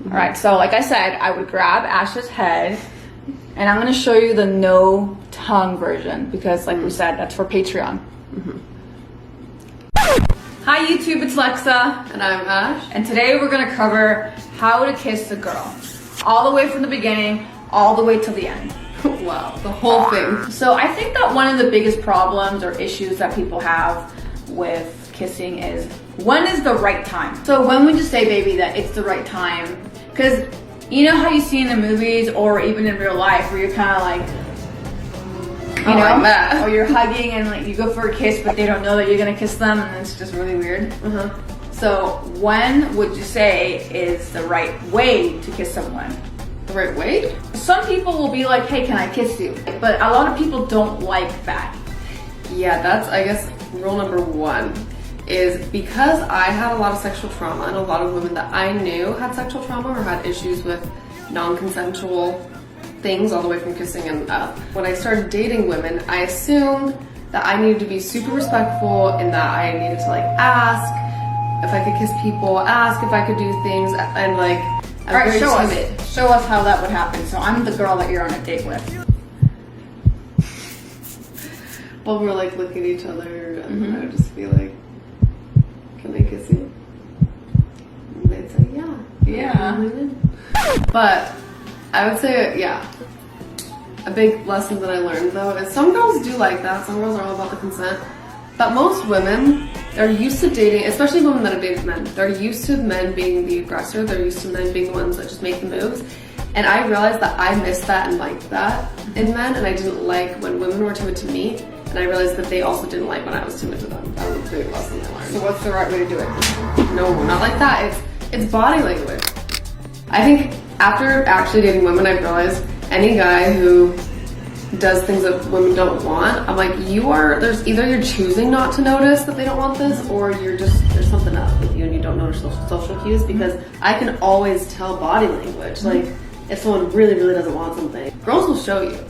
All right, so like I said, I would grab Ash's head, and I'm gonna show you the no tongue version because, like we said, that's for Patreon. Hi YouTube, it's Lexa. And I'm Ash. And today we're gonna cover how to kiss a girl. All the way from the beginning, all the way till the end. Wow, the whole thing. So I think that one of the biggest problems or issues that people have with kissing is, when is the right time? So when would you say, baby, that it's the right time? Because you know how you see in the movies or even in real life where you're kind of like, you know, like that. or you're hugging and like you go for a kiss but they don't know that you're gonna kiss them and it's just really weird. So when would you say is the right way to kiss someone? The right way? Some people will be like, hey, can I kiss you? But a lot of people don't like that. Yeah, that's, I guess, rule number one. Is because I had a lot of sexual trauma and a lot of women that I knew had sexual trauma or had issues with non-consensual things all the way from kissing and up. When I started dating women, I assumed that I needed to be super respectful and that I needed to like ask if I could kiss people, ask if I could do things, and like, I'm Alright, very show timid. us. Show us how that would happen. So I'm the girl that you're on a date with. Well, we're like looking at each other and I would just be like, can I kiss you? And they'd say, yeah. Yeah. But I would say, yeah. A big lesson that I learned though is some girls do like that. Some girls are all about the consent. But most women, they're used to dating, especially women that have dated men, they're used to men being the aggressor. They're used to men being the ones that just make the moves. And I realized that I missed that and liked that in men, and I didn't like when women were timid to me. And I realized that they also didn't like when I was timid to them. That was a big lesson I learned. So what's the right way to do it? No, not like that. It's body language. I think after actually dating women, I've realized any guy who does things that women don't want, I'm like, there's either you're choosing not to notice that they don't want this, or there's something up with you and you don't notice social cues, because I can always tell body language. Like, if someone really, really doesn't want something, girls will show you.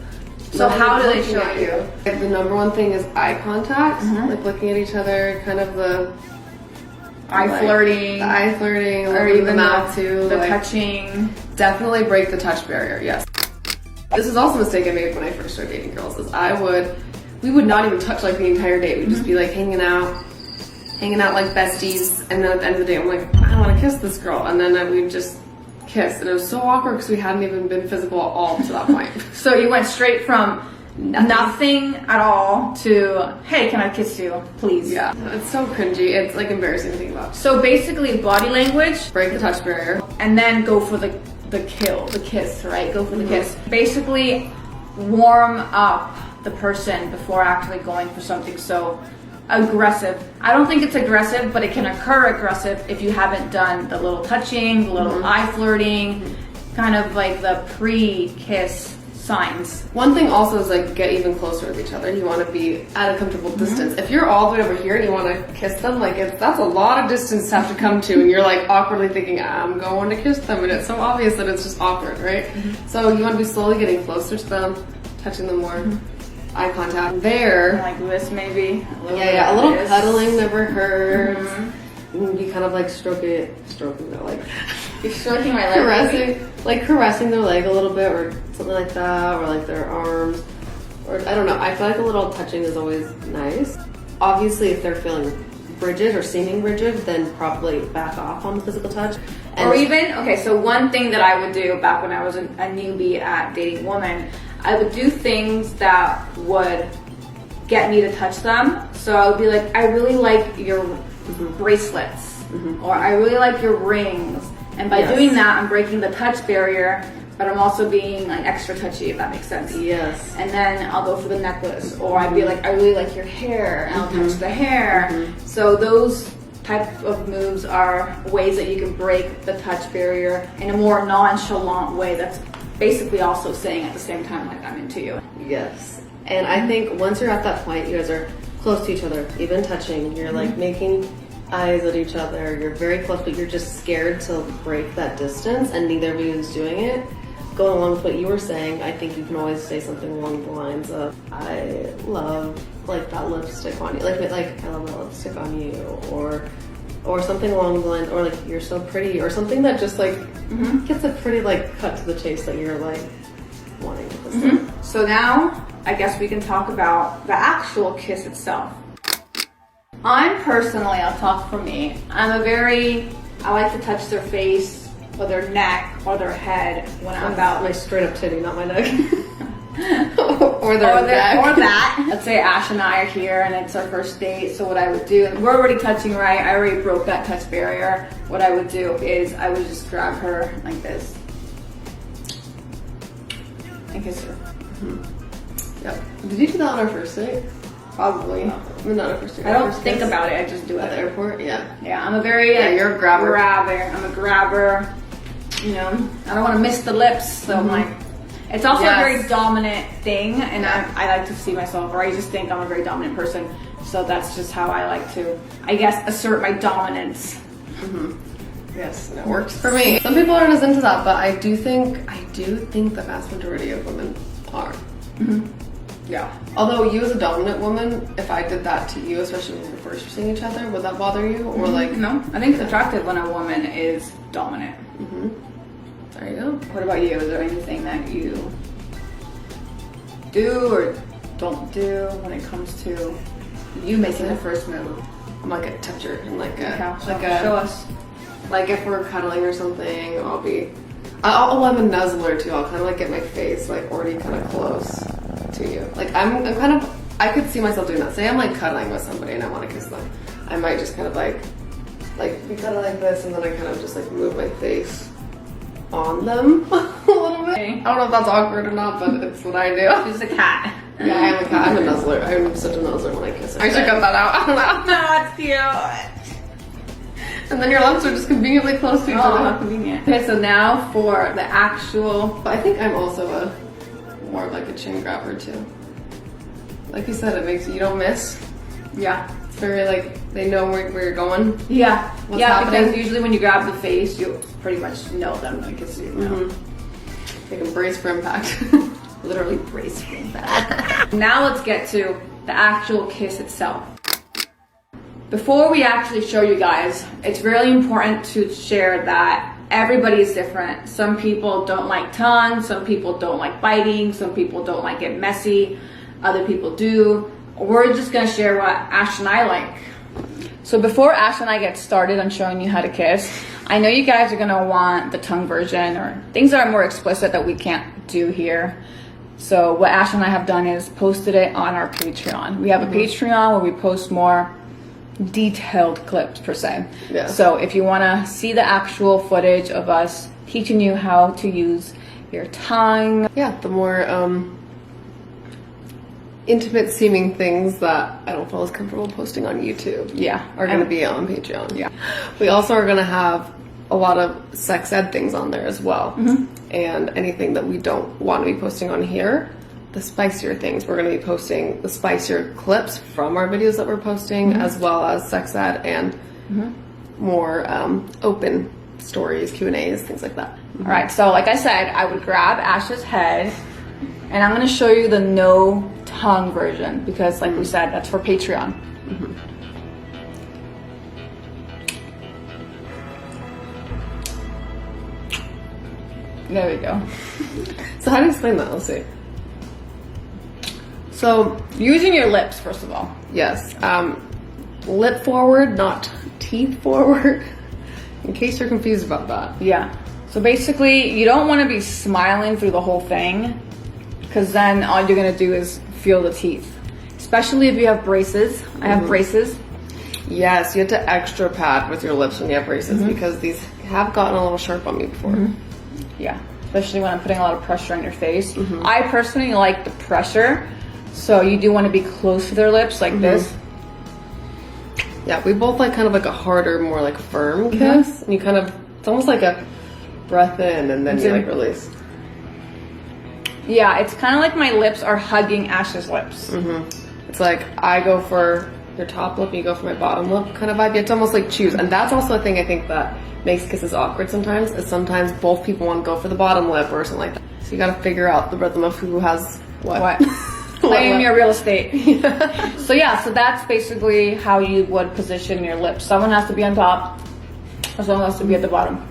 So how do they show you? The number one thing is eye contact, like looking at each other, kind of the Eye flirting. The eye flirting, Or even the mouth too. The like, touching. Definitely break the touch barrier, yes. This is also a mistake I made when I first started dating girls, is we would not even touch like the entire day. We'd just be like hanging out like besties, and then at the end of the day I'm like, I want to kiss this girl, and then we'd just kiss, and it was so awkward because we hadn't even been physical at all to that point. So you went straight from nothing at all to, hey, can I kiss you, please? Yeah, it's so cringy. It's like embarrassing to think about. So basically body language, Break the touch barrier, and then go for the kiss, right? Go for the kiss. Basically warm up the person before actually going for something so aggressive. I don't think it's aggressive, but it can occur aggressive if you haven't done the little touching, the little eye flirting, kind of like the pre-kiss signs. One thing also is like get even closer with each other. You want to be at a comfortable distance. If you're all the way over here and you want to kiss them, like that's a lot of distance to have to come to, and you're like awkwardly thinking, I'm going to kiss them, and it's so obvious that it's just awkward, right? So you want to be slowly getting closer to them, touching them more, eye contact. There, Like this maybe. a little cuddling never hurts. You kind of like stroking their leg. You're stroking my leg. Caressing their leg a little bit, or something like that, or like their arms, or I don't know. I feel like a little touching is always nice. Obviously, if they're feeling rigid or seeming rigid, then probably back off on the physical touch. Or even, okay, so one thing that I would do back when I was a newbie at dating women, I would do things that would get me to touch them. So I would be like, I really like your bracelets, or I really like your rings. And by doing that, I'm breaking the touch barrier, but I'm also being like extra touchy, if that makes sense. Yes. And then I'll go for the necklace, or I'd be like, I really like your hair, and I'll touch the hair. So those type of moves are ways that you can break the touch barrier in a more nonchalant way that's basically also saying at the same time, like, I'm into you. Yes. And I think once you're at that point, you guys are close to each other, even touching. You're like making eyes at each other. You're very close, but you're just scared to break that distance, and neither of you is doing it. Going along with what you were saying, I think you can always say something along the lines of, I love like that lipstick on you, like I love that lipstick on you, or or something along the lines, or like you're so pretty, or something that just like gets a pretty like cut to the chase that you're like wanting with this thing. So now I guess we can talk about the actual kiss itself. I'm personally, I'll talk for me, I like to touch their face or their neck or their head when I'm about my straight up titty, not my neck. or that. Let's say Ash and I are here and it's our first date. So what I would do, and we're already touching, right? I already broke that touch barrier. What I would do is I would just grab her like this and kiss her. Yep. Did you do that on our first date? Probably. Not our first date. I don't think about it. I just do it at the airport. Yeah. Yeah. I'm a very you're a grabber. I'm a grabber. You know, I don't want to miss the lips. So I'm like. It's also a very dominant thing, and I like to see myself, or I just think I'm a very dominant person. So that's just how I like to, I guess, assert my dominance. Yes, and it works for me. Some people aren't as into that, but I do think the vast majority of women are. Yeah. Although you as a dominant woman, if I did that to you, especially when we were first seeing each other, would that bother you? Or like no, I think it's attractive when a woman is dominant. There you go. What about you? Is there anything that you do or don't do when it comes to you making the first move? I'm like a toucher and show us. Like if we're cuddling or something, I'm a nuzzler too. I'll kind of like get my face like already kind of close to you. Like I'm kind of, I could see myself doing that. Say I'm like cuddling with somebody and I want to kiss them. I might just kind of like be kind of like this, and then I kind of just like move my face on them a little bit. I don't know if that's awkward or not, but it's what I do. She's a cat. Yeah, I am a cat. I'm a nuzzler. I'm such a nuzzler when I kiss her. I should cut that out. I don't know. No, it's cute. And then your lips are just conveniently close to each other. How convenient. Okay, so now for the actual. I think I'm also more of like a chin grabber too. Like you said, it makes you don't miss. Yeah. It's very like they know where you're going. Yeah. What's happening. Because usually when you grab the face, you pretty much know them because you know. They can brace for impact. Literally brace for impact. Now let's get to the actual kiss itself. Before we actually show you guys, it's really important to share that everybody is different. Some people don't like tongue, some people don't like biting, some people don't like it messy, other people do. We're just gonna share what Ash and I like. So before Ash and I get started on showing you how to kiss, I know you guys are gonna want the tongue version or things that are more explicit that we can't do here. So what Ash and I have done is posted it on our Patreon. We have a Patreon where we post more detailed clips per se. Yeah. So if you want to see the actual footage of us teaching you how to use your tongue. Yeah, the more intimate seeming things that I don't feel as comfortable posting on YouTube. Yeah. Are going to be on Patreon. Yeah. We also are going to have a lot of sex ed things on there as well. And anything that we don't want to be posting on here. The spicier things, we're going to be posting the spicier clips from our videos that we're posting, as well as sex ed and more open stories, Q&As, things like that. All right, so like I said, I would grab Ash's head, and I'm going to show you the no tongue version because, like we said, that's for Patreon. There we go. So how do you explain that? Let's see. So using your lips, first of all. Yes. Lip forward, not teeth forward. In case you're confused about that. Yeah. So basically, you don't want to be smiling through the whole thing because then all you're going to do is feel the teeth. Especially if you have braces. I have braces. Yes, you have to extra pad with your lips when you have braces because these have gotten a little sharp on me before. Yeah. Especially when I'm putting a lot of pressure on your face. I personally like the pressure. So you do want to be close to their lips like this. Yeah, we both like kind of like a harder, more like firm kiss. And you kind of, it's almost like a breath in and then you like release. Yeah, it's kind of like my lips are hugging Ash's lips. It's like I go for your top lip and you go for my bottom lip kind of vibe. You have to almost like choose. And that's also a thing I think that makes kisses awkward sometimes, is sometimes both people want to go for the bottom lip or something like that. So you got to figure out the rhythm of who has what. claim your real estate. So yeah, so that's basically how you would position your lips. Someone has to be on top, or someone has to be at the bottom.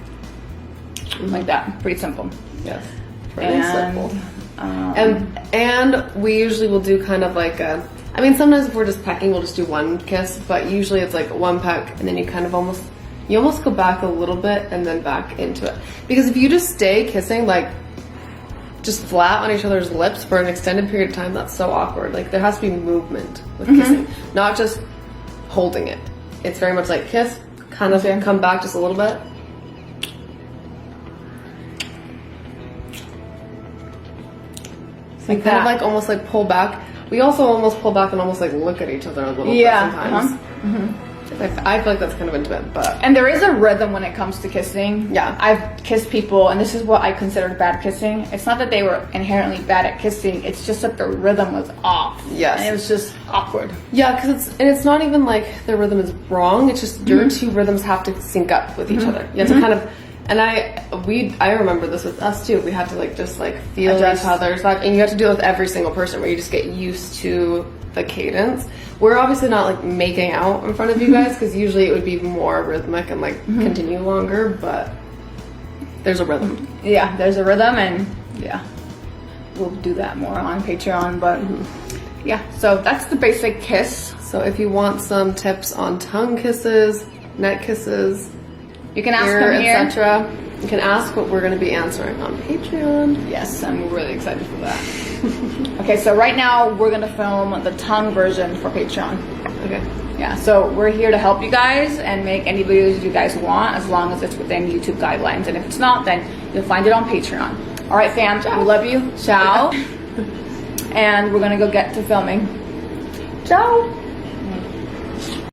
Like that, pretty simple. Yes, pretty simple. And And we usually will do kind of like a, I mean, sometimes if we're just pecking, we'll just do one kiss, but usually it's like one peck, and then you kind of almost go back a little bit and then back into it. Because if you just stay kissing, like, just flat on each other's lips for an extended period of time, that's so awkward. Like, there has to be movement with kissing, not just holding it. It's very much like kiss, kind of come back just a little bit. So like kind that. of like almost like pull back. We also almost pull back and almost like look at each other a little bit sometimes. I feel like that's kind of intimate, but... And there is a rhythm when it comes to kissing. Yeah. I've kissed people, and this is what I considered bad kissing. It's not that they were inherently bad at kissing, it's just that the rhythm was off. Yes. And it was just awkward. Yeah, because it's not even like the rhythm is wrong, it's just your two rhythms have to sync up with each other. You have to kind of... And I remember this with us too. We had to like just like feel Adjust. each other's vibe, and you have to do it with every single person where you just get used to the cadence. We're obviously not like making out in front of you guys because usually it would be more rhythmic and like continue longer, but there's a rhythm. Yeah, there's a rhythm, and yeah, we'll do that more on Patreon, but yeah, so that's the basic kiss. So if you want some tips on tongue kisses, neck kisses, You can ask them here. etc., you can ask what we're going to be answering on Patreon. Yes, I'm really excited for that. Okay, so right now we're gonna film the tongue version for Patreon. Okay. Yeah, so we're here to help you guys and make any videos you guys want, as long as it's within YouTube guidelines. And if it's not, then you'll find it on Patreon. All right, fam, we love you. Ciao. And we're gonna go get to filming. Ciao.